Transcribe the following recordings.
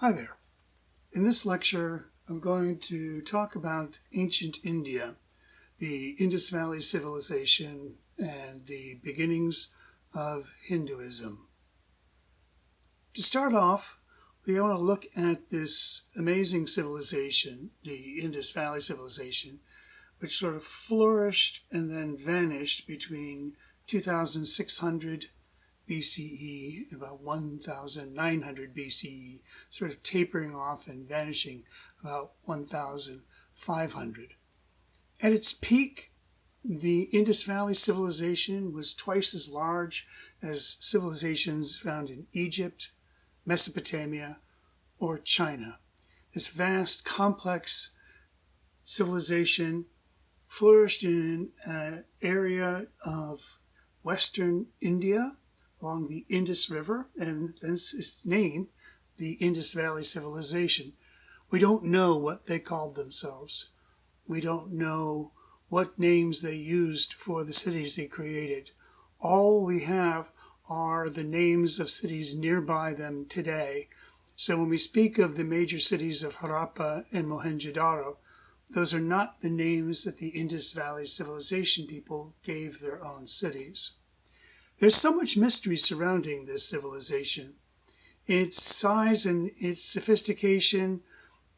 Hi there. In this lecture, I'm going to talk about ancient India, the Indus Valley civilization, and the beginnings of Hinduism. To start off, we want to look at this amazing civilization, the Indus Valley civilization, which sort of flourished and then vanished between 2600 BCE, about 1900 BCE, sort of tapering off and vanishing about 1500. At its peak, the Indus Valley civilization was twice as large as civilizations found in Egypt, Mesopotamia, or China. This vast, complex civilization flourished in an area of western India along the Indus River, and thence its name, the Indus Valley Civilization. We don't know what they called themselves. We don't know what names they used for the cities they created. All we have are the names of cities nearby them today. So when we speak of the major cities of Harappa and Mohenjo-daro, those are not the names that the Indus Valley Civilization people gave their own cities. There's so much mystery surrounding this civilization. Its size and its sophistication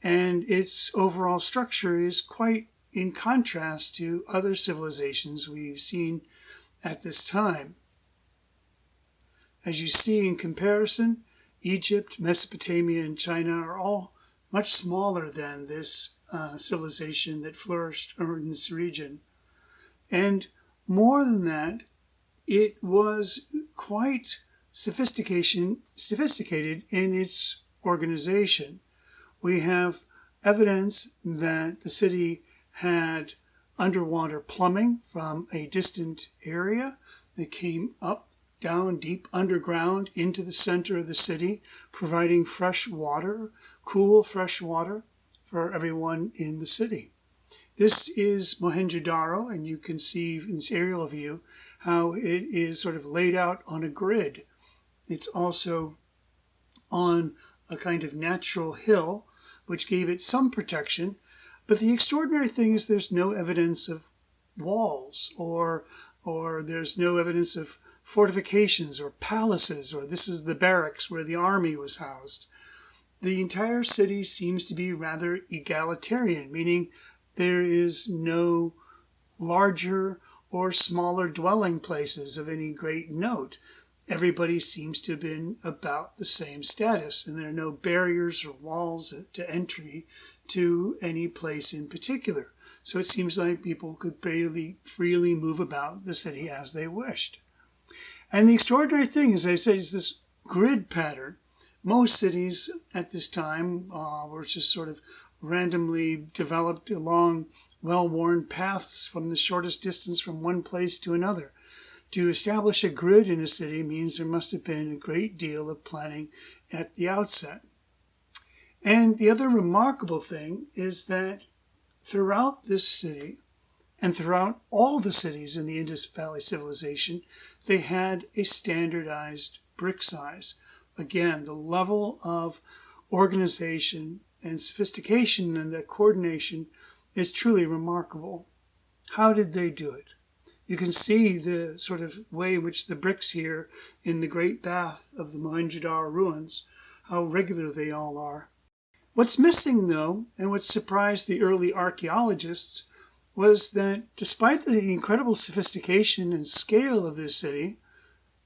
and its overall structure is quite in contrast to other civilizations we've seen at this time. As you see in comparison, Egypt, Mesopotamia, and China are all much smaller than this civilization that flourished in this region. And more than that, it was quite sophisticated in its organization. We have evidence that the city had underwater plumbing from a distant area that came up, down, deep underground into the center of the city, providing fresh water, cool fresh water for everyone in the city. This is Mohenjo-daro, and you can see in this aerial view how it is sort of laid out on a grid. It's also on a kind of natural hill, which gave it some protection. But the extraordinary thing is there's no evidence of walls, or there's no evidence of fortifications or palaces, or this is the barracks where the army was housed. The entire city seems to be rather egalitarian, meaning there is no larger or smaller dwelling places of any great note. Everybody seems to have been about the same status, and there are no barriers or walls to entry to any place in particular. So it seems like people could freely move about the city as they wished. And the extraordinary thing, as I say, is this grid pattern. Most cities at this time were just sort of randomly developed along well-worn paths from the shortest distance from one place to another. To establish a grid in a city means there must have been a great deal of planning at the outset. And the other remarkable thing is that throughout this city, and throughout all the cities in the Indus Valley civilization, they had a standardized brick size. Again, the level of organization and sophistication and the coordination is truly remarkable. How did they do it? You can see the sort of way in which the bricks here in the great bath of the Mohenjo-daro ruins, how regular they all are. What's missing, though, and what surprised the early archaeologists, was that despite the incredible sophistication and scale of this city,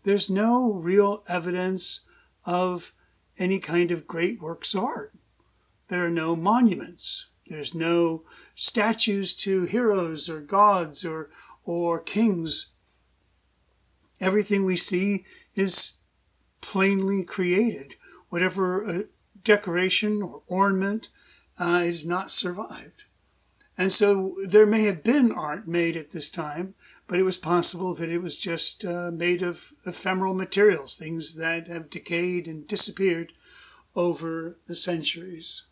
there's no real evidence of any kind of great works of art. There are no monuments. There's no statues to heroes or gods or kings. Everything we see is plainly created. Whatever decoration or ornament is not survived. And so there may have been art made at this time, but it was possible that it was just made of ephemeral materials, things that have decayed and disappeared over the centuries.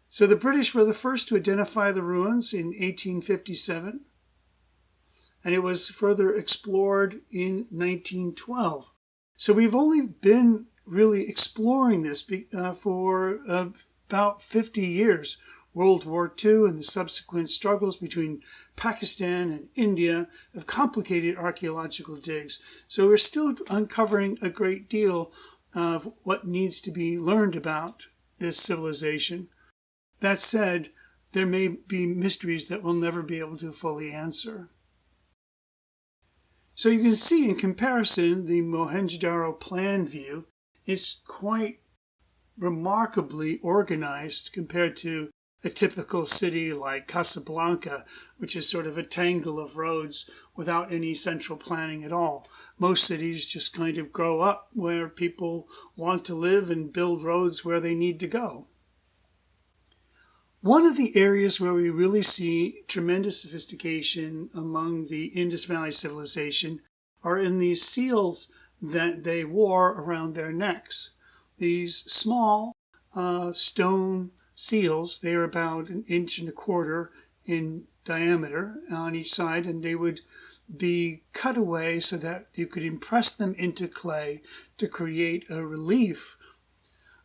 So the British were the first to identify the ruins in 1857, and it was further explored in 1912. So we've only been really exploring this for about 50 years. World War II and the subsequent struggles between Pakistan and India have complicated archaeological digs. So we're still uncovering a great deal of what needs to be learned about this civilization. That said, there may be mysteries that we'll never be able to fully answer. So you can see in comparison, the Mohenjo-daro plan view is quite remarkably organized compared to a typical city like Casablanca, which is sort of a tangle of roads without any central planning at all. Most cities just kind of grow up where people want to live and build roads where they need to go. One of the areas where we really see tremendous sophistication among the Indus Valley civilization are in these seals that they wore around their necks. These small stone seals, they are about 1.25 inches in diameter on each side, and they would be cut away so that you could impress them into clay to create a relief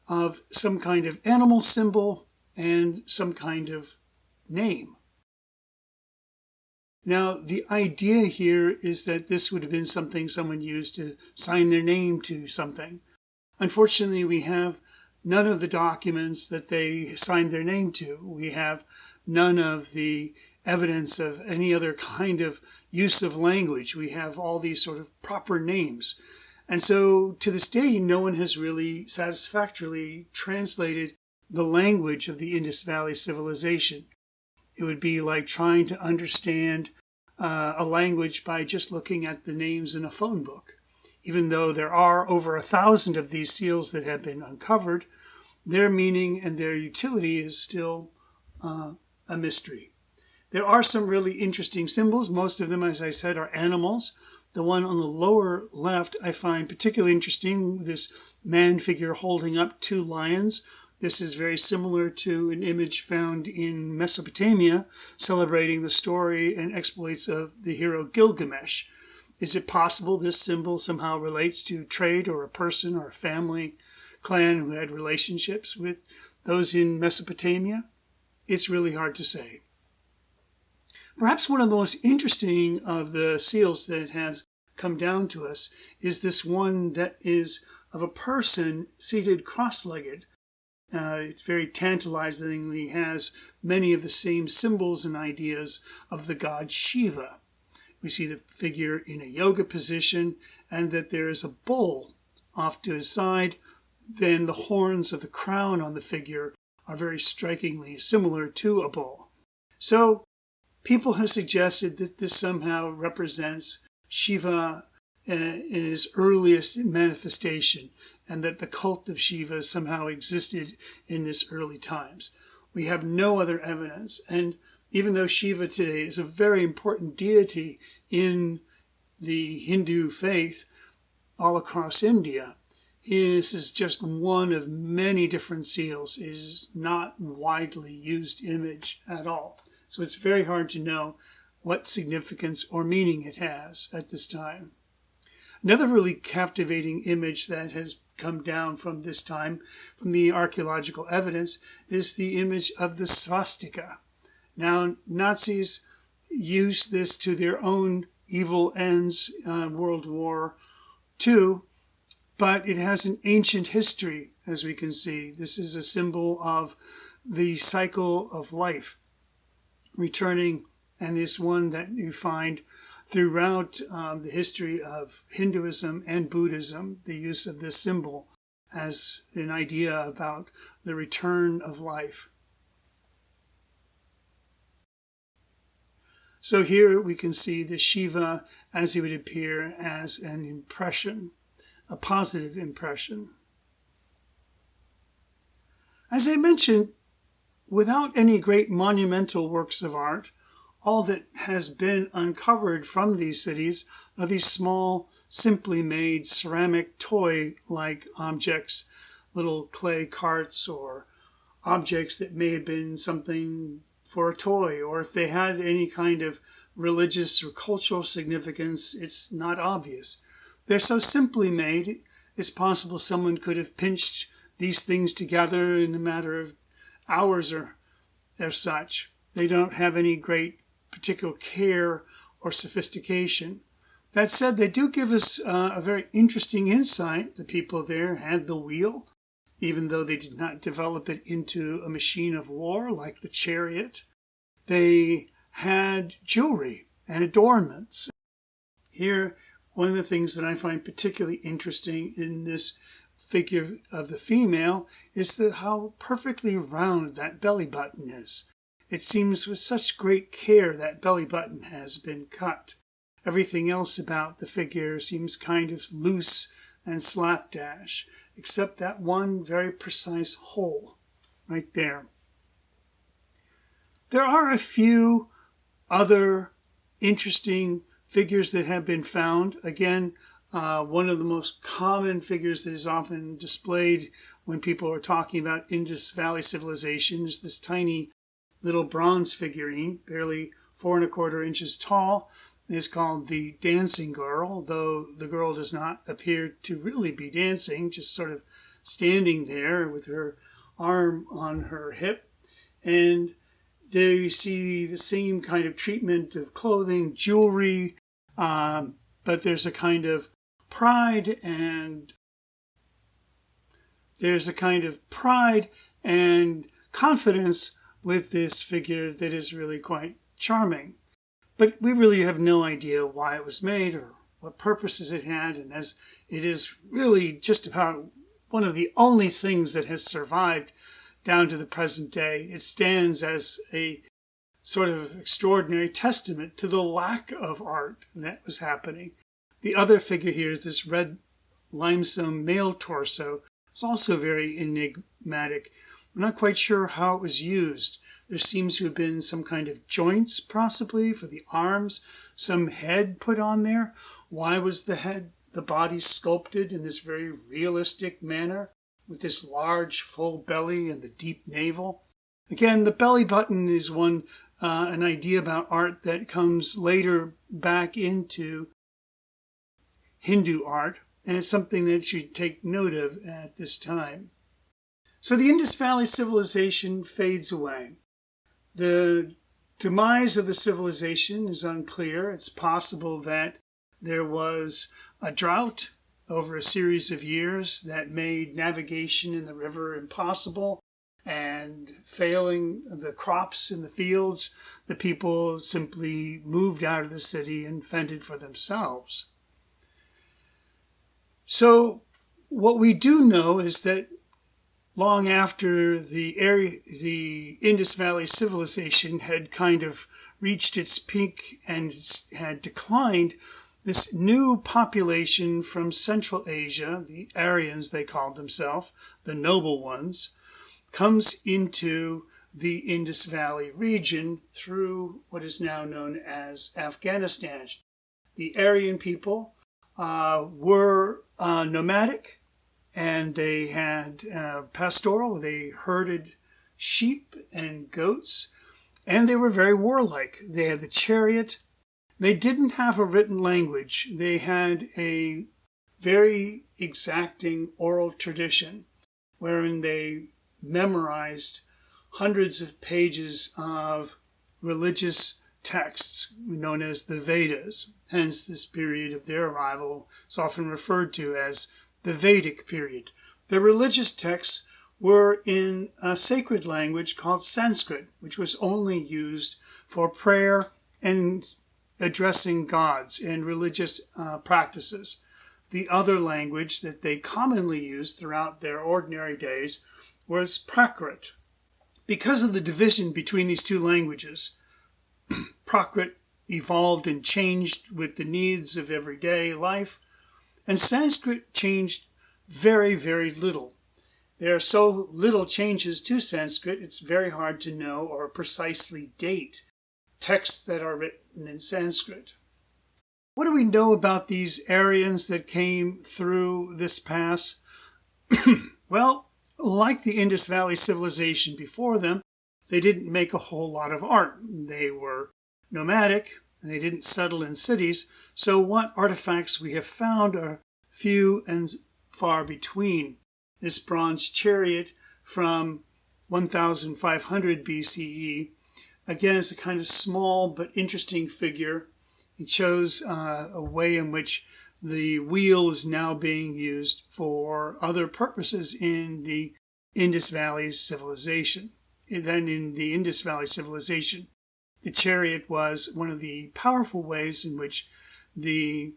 of some kind of animal symbol and some kind of name. Now, the idea here is that this would have been something someone used to sign their name to something. Unfortunately, we have none of the documents that they signed their name to. We have none of the evidence of any other kind of use of language. We have all these sort of proper names. And so to this day, no one has really satisfactorily translated the language of the Indus Valley civilization. It would be like trying to understand a language by just looking at the names in a phone book. Even though there are over 1,000 of these seals that have been uncovered, their meaning and their utility is still a mystery. There are some really interesting symbols. Most of them, as I said, are animals. The one on the lower left I find particularly interesting, this man figure holding up 2 lions. This is very similar to an image found in Mesopotamia celebrating the story and exploits of the hero Gilgamesh. Is it possible this symbol somehow relates to trade or a person or a family clan who had relationships with those in Mesopotamia? It's really hard to say. Perhaps one of the most interesting of the seals that has come down to us is this one that is of a person seated cross-legged. It's very tantalizingly has many of the same symbols and ideas of the god Shiva. We see the figure in a yoga position, and that there is a bull off to his side. Then the horns of the crown on the figure are very strikingly similar to a bull. So people have suggested that this somehow represents Shiva in his earliest manifestation, and that the cult of Shiva somehow existed in this early times. We have no other evidence, and even though Shiva today is a very important deity in the Hindu faith all across India, this is just one of many different seals. It is not widely used image at all. So it's very hard to know what significance or meaning it has at this time. Another really captivating image that has come down from this time, from the archaeological evidence, is the image of the swastika. Now, Nazis used this to their own evil ends in World War II, but it has an ancient history, as we can see. This is a symbol of the cycle of life returning, and is one that you find throughout the history of Hinduism and Buddhism, the use of this symbol as an idea about the return of life. So here we can see the Shiva as he would appear as an impression, a positive impression. As I mentioned, without any great monumental works of art, all that has been uncovered from these cities are these small, simply made ceramic toy-like objects, little clay carts or objects that may have been something for a toy, or if they had any kind of religious or cultural significance, it's not obvious. They're so simply made, it's possible someone could have pinched these things together in a matter of hours or such. They don't have any great particular care or sophistication. That said, they do give us a very interesting insight. The people there had the wheel, even though they did not develop it into a machine of war like the chariot. They had jewelry and adornments. Here, one of the things that I find particularly interesting in this figure of the female is how perfectly round that belly button is. It seems with such great care that belly button has been cut. Everything else about the figure seems kind of loose and slapdash, except that one very precise hole right there. There are a few other interesting figures that have been found. Again, one of the most common figures that is often displayed when people are talking about Indus Valley civilization is this tiny little bronze figurine, barely 4¼ inches tall. It is called the dancing girl, though the girl does not appear to really be dancing, just sort of standing there with her arm on her hip. And there you see the same kind of treatment of clothing, jewelry, but there's a kind of pride and confidence with this figure that is really quite charming. But we really have no idea why it was made or what purposes it had, and as it is really just about one of the only things that has survived down to the present day, it stands as a sort of extraordinary testament to the lack of art that was happening. The other figure here is this red limestone male torso. It's also very enigmatic. We're not quite sure how it was used. There seems to have been some kind of joints, possibly, for the arms, some head put on there. Why was the body sculpted in this very realistic manner, with this large, full belly and the deep navel? Again, the belly button is an idea about art that comes later back into Hindu art, and it's something that you should take note of at this time. So the Indus Valley civilization fades away. The demise of the civilization is unclear. It's possible that there was a drought over a series of years that made navigation in the river impossible, and failing the crops in the fields, the people simply moved out of the city and fended for themselves. So what we do know is that long after the Indus Valley civilization had kind of reached its peak and had declined, this new population from Central Asia, the Aryans they called themselves, the noble ones, comes into the Indus Valley region through what is now known as Afghanistan. The Aryan people were nomadic, and they had pastoral. They herded sheep and goats, and they were very warlike. They had the chariot. They didn't have a written language. They had a very exacting oral tradition wherein they memorized hundreds of pages of religious texts known as the Vedas. Hence, this period of their arrival is often referred to as the Vedic period. The religious texts were in a sacred language called Sanskrit, which was only used for prayer and addressing gods and religious practices. The other language that they commonly used throughout their ordinary days was Prakrit. Because of the division between these two languages, Prakrit evolved and changed with the needs of everyday life, and Sanskrit changed very, very little. There are so little changes to Sanskrit, it's very hard to know or precisely date texts that are written in Sanskrit. What do we know about these Aryans that came through this pass? Well, like the Indus Valley civilization before them, they didn't make a whole lot of art. They were nomadic, and they didn't settle in cities, so what artifacts we have found are few and far between. This bronze chariot from 1500 BCE, again, is a kind of small but interesting figure. It shows a way in which the wheel is now being used for other purposes in the Indus Valley civilization. And then in the Indus Valley civilization, the chariot was one of the powerful ways in which the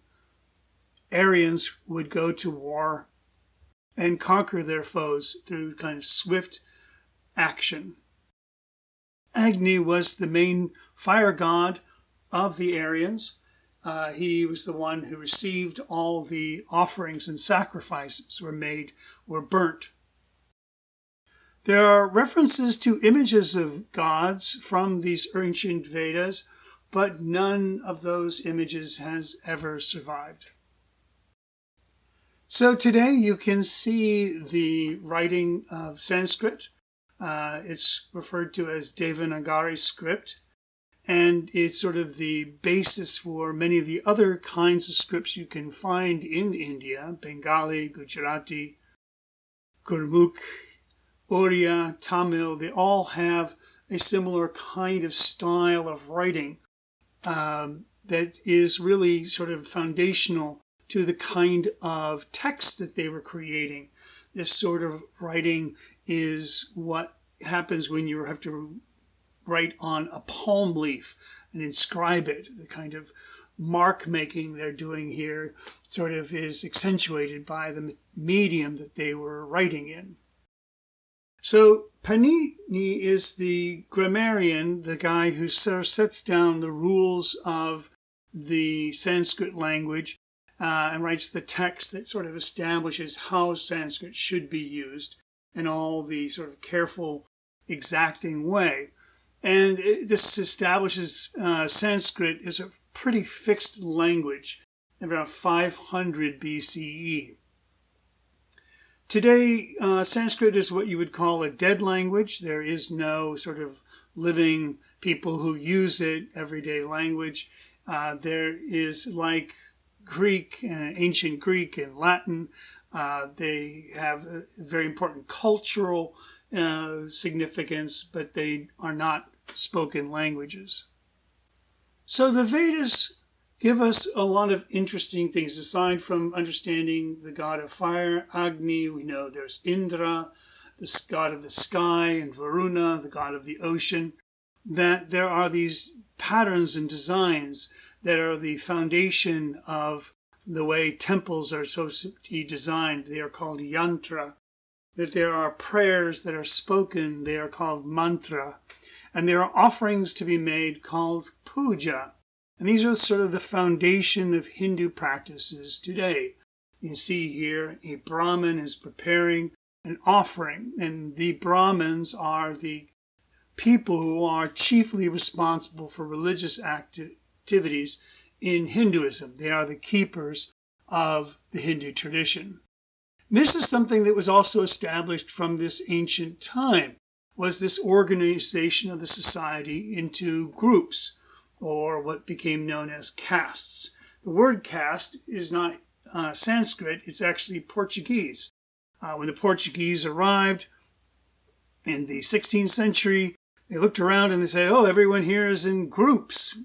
Aryans would go to war and conquer their foes through kind of swift action. Agni was the main fire god of the Aryans. He was the one who received all the offerings and sacrifices were burnt. There are references to images of gods from these ancient Vedas, but none of those images has ever survived. So today you can see the writing of Sanskrit. It's referred to as Devanagari script, and it's sort of the basis for many of the other kinds of scripts you can find in India: Bengali, Gujarati, Gurmukh, Oriya, Tamil. They all have a similar kind of style of writing that is really sort of foundational to the kind of text that they were creating. This sort of writing is what happens when you have to write on a palm leaf and inscribe it. The kind of mark making they're doing here sort of is accentuated by the medium that they were writing in. So Panini is the grammarian, the guy who sort of sets down the rules of the Sanskrit language and writes the text that sort of establishes how Sanskrit should be used in all the sort of careful, exacting way. And this establishes Sanskrit as a pretty fixed language around 500 BCE. Today, Sanskrit is what you would call a dead language. There is no sort of living people who use it, everyday language. There is, like Greek, ancient Greek and Latin, they have a very important cultural significance, but they are not spoken languages. So the Vedas give us a lot of interesting things. Aside from understanding the god of fire, Agni, we know there's Indra, the god of the sky, and Varuna, the god of the ocean, that there are these patterns and designs that are the foundation of the way temples are supposed to be designed. They are called yantra. That there are prayers that are spoken, they are called mantra. And there are offerings to be made called puja. And these are sort of the foundation of Hindu practices today. You can see here a Brahmin is preparing an offering, and the Brahmins are the people who are chiefly responsible for religious activities in Hinduism. They are the keepers of the Hindu tradition. This is something that was also established from this ancient time, was this organization of the society into groups, or what became known as castes. The word caste is not Sanskrit, it's actually Portuguese. When the Portuguese arrived in the 16th century, they looked around and they said, oh, everyone here is in groups.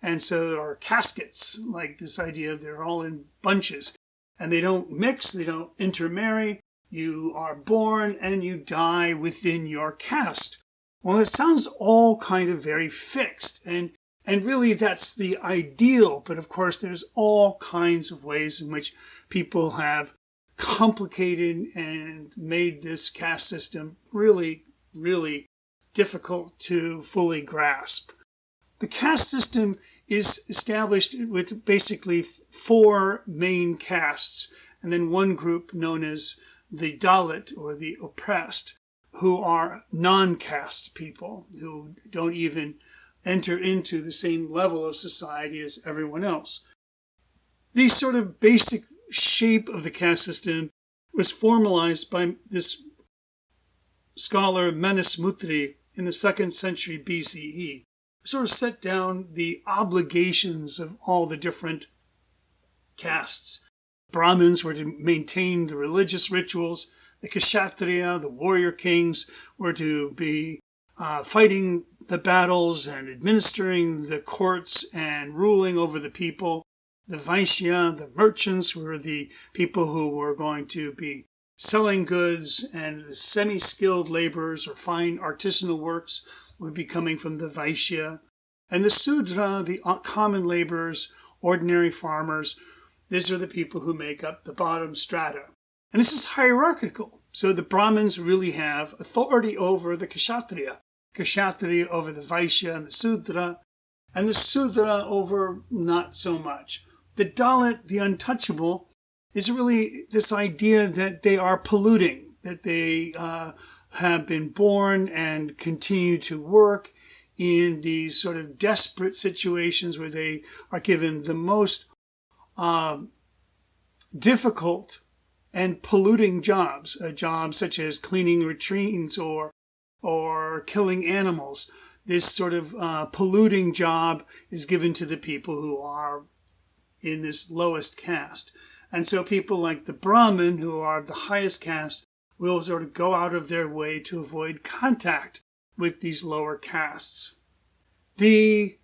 And so there are caskets, like this idea of they're all in bunches. And they don't mix, they don't intermarry. You are born and you die within your caste. Well, it sounds all kind of very fixed, and really that's the ideal, but of course there's all kinds of ways in which people have complicated and made this caste system really, really difficult to fully grasp. The caste system is established with basically 4 main castes, and then one group known as the Dalit, or the oppressed, who are non-caste people, who don't even enter into the same level of society as everyone else. The sort of basic shape of the caste system was formalized by this scholar Manasmutri in the 2nd century BCE. Sort of set down the obligations of all the different castes. Brahmins were to maintain the religious rituals. The Kshatriya, the warrior kings, were to be fighting the battles and administering the courts and ruling over the people. The Vaishya, the merchants, were the people who were going to be selling goods, and the semi-skilled laborers or fine artisanal works would be coming from the Vaishya. And the Sudra, the common laborers, ordinary farmers, these are the people who make up the bottom strata. And this is hierarchical. So the Brahmins really have authority over the Kshatriya, Kshatriya over the Vaishya and the Sudra over not so much. The Dalit, the untouchable, is really this idea that they are polluting, that they have been born and continue to work in these sort of desperate situations where they are given the most difficult and polluting jobs, jobs such as cleaning latrines or killing animals. This sort of polluting job is given to the people who are in this lowest caste. And so people like the Brahmin, who are the highest caste, will sort of go out of their way to avoid contact with these lower castes. The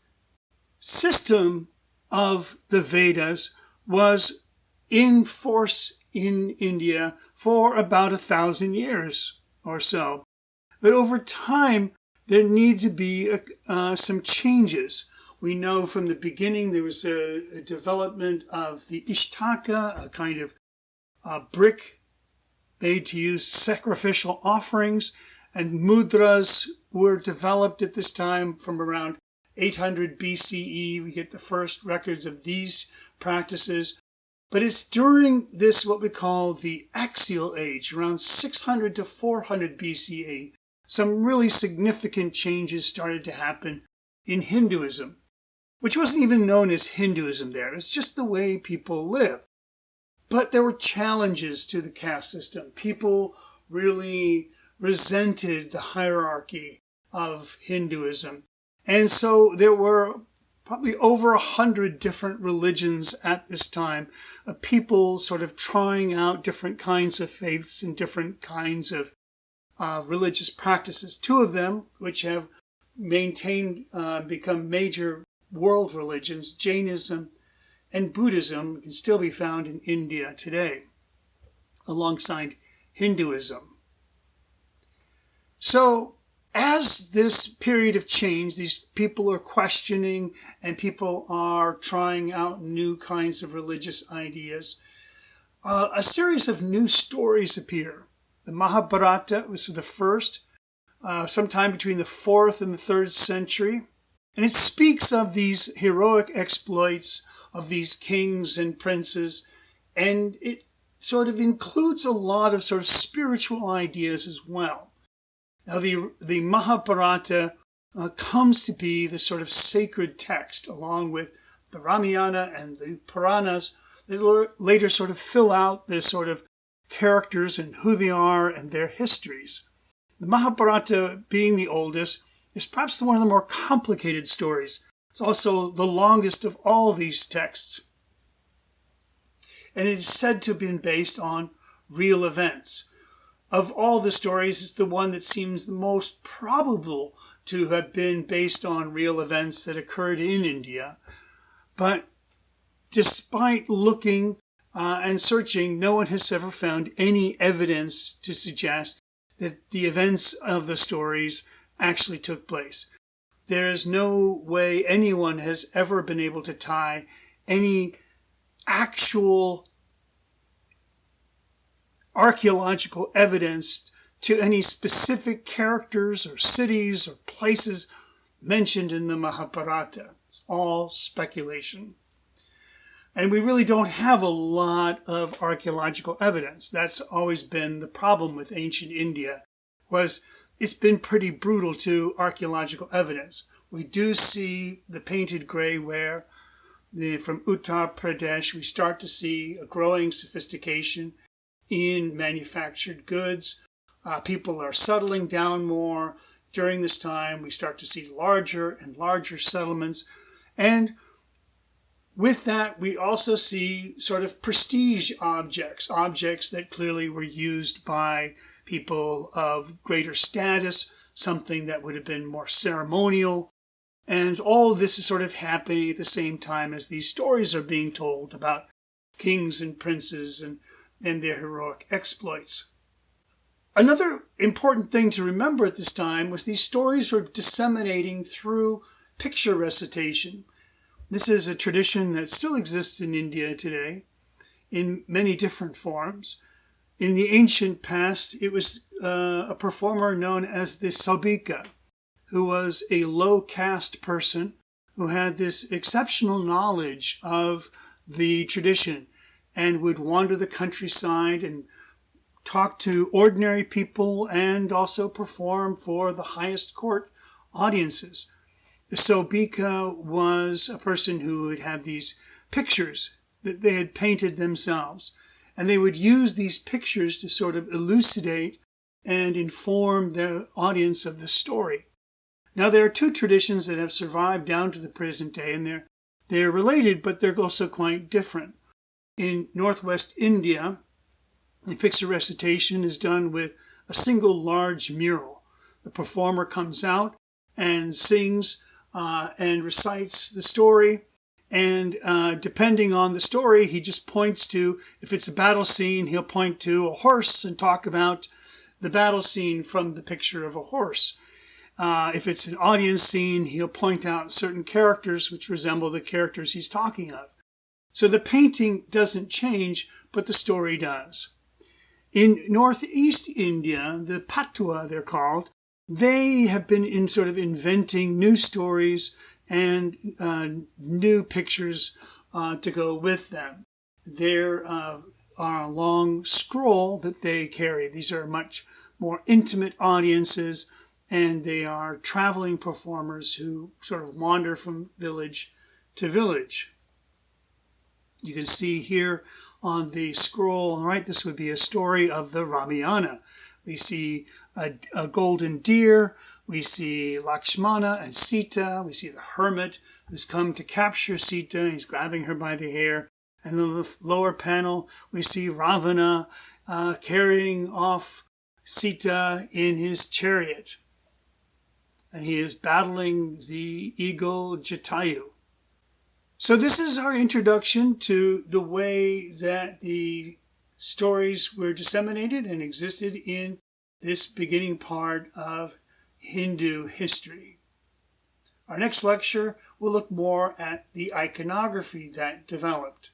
system of the Vedas was in force in India for about 1,000 years or so. But over time, there need to be some changes. We know from the beginning there was a development of the Ishtaka, a kind of brick made to use sacrificial offerings, and mudras were developed at this time from around 800 BCE. We get the first records of these practices. But it's during this, what we call the axial age, around 600 to 400 BCE, some really significant changes started to happen in Hinduism, which wasn't even known as Hinduism there. It's just the way people live. But there were challenges to the caste system. People really resented the hierarchy of Hinduism. And so there were probably over 100 different religions at this time, of people sort of trying out different kinds of faiths and different kinds of religious practices. Two of them, which have maintained, become major world religions, Jainism and Buddhism, can still be found in India today, alongside Hinduism. So, as this period of change, these people are questioning and people are trying out new kinds of religious ideas, a series of new stories appear. The Mahabharata was the first, sometime between the 4th and the 3rd century. And it speaks of these heroic exploits of these kings and princes, and it sort of includes a lot of sort of spiritual ideas as well. Now, the Mahabharata comes to be the sort of sacred text, along with the Ramayana and the Puranas, that later sort of fill out the sort of characters and who they are and their histories. The Mahabharata, being the oldest, is perhaps one of the more complicated stories. It's also the longest of all of these texts. And it is said to have been based on real events. Of all the stories, it's the one that seems the most probable to have been based on real events that occurred in India. But despite looking and searching, no one has ever found any evidence to suggest that the events of the stories actually took place. There is no way anyone has ever been able to tie any actual archaeological evidence to any specific characters or cities or places mentioned in the Mahabharata. It's all speculation. And we really don't have a lot of archaeological evidence. That's always been the problem with ancient India, was it's been pretty brutal to archaeological evidence. We do see the painted gray ware. From Uttar Pradesh, we start to see a growing sophistication in manufactured goods. People are settling down more. During this time, we start to see larger and larger settlements. And With that, we also see sort of prestige objects, objects that clearly were used by people of greater status, something that would have been more ceremonial. And all of this is sort of happening at the same time as these stories are being told about kings and princes and their heroic exploits. Another important thing to remember at this time was these stories were disseminating through picture recitation. This is a tradition that still exists in India today in many different forms. In the ancient past, it was a performer known as the Saubika, who was a low caste person who had this exceptional knowledge of the tradition and would wander the countryside and talk to ordinary people and also perform for the highest court audiences. The Saubika was a person who would have these pictures that they had painted themselves, and they would use these pictures to sort of elucidate and inform their audience of the story. Now, there are two traditions that have survived down to the present day, and they're related, but they're also quite different. In northwest India, the picture recitation is done with a single large mural. The performer comes out and sings and recites the story, and depending on the story, he just points to, if it's a battle scene, he'll point to a horse and talk about the battle scene from the picture of a horse. If it's an audience scene, he'll point out certain characters which resemble the characters he's talking of. So the painting doesn't change, but the story does. In northeast India, the Patua, they're called, they have been in sort of inventing new stories and new pictures to go with them. There are a long scroll that they carry. These are much more intimate audiences, and they are traveling performers who sort of wander from village to village. You can see here on the scroll on the right, this would be a story of the Ramayana. We see a golden deer, we see Lakshmana and Sita, we see the hermit who's come to capture Sita, he's grabbing her by the hair, and in the lower panel we see Ravana carrying off Sita in his chariot, and he is battling the eagle Jatayu. So this is our introduction to the way that the stories were disseminated and existed in this beginning part of Hindu history. Our next lecture will look more at the iconography that developed.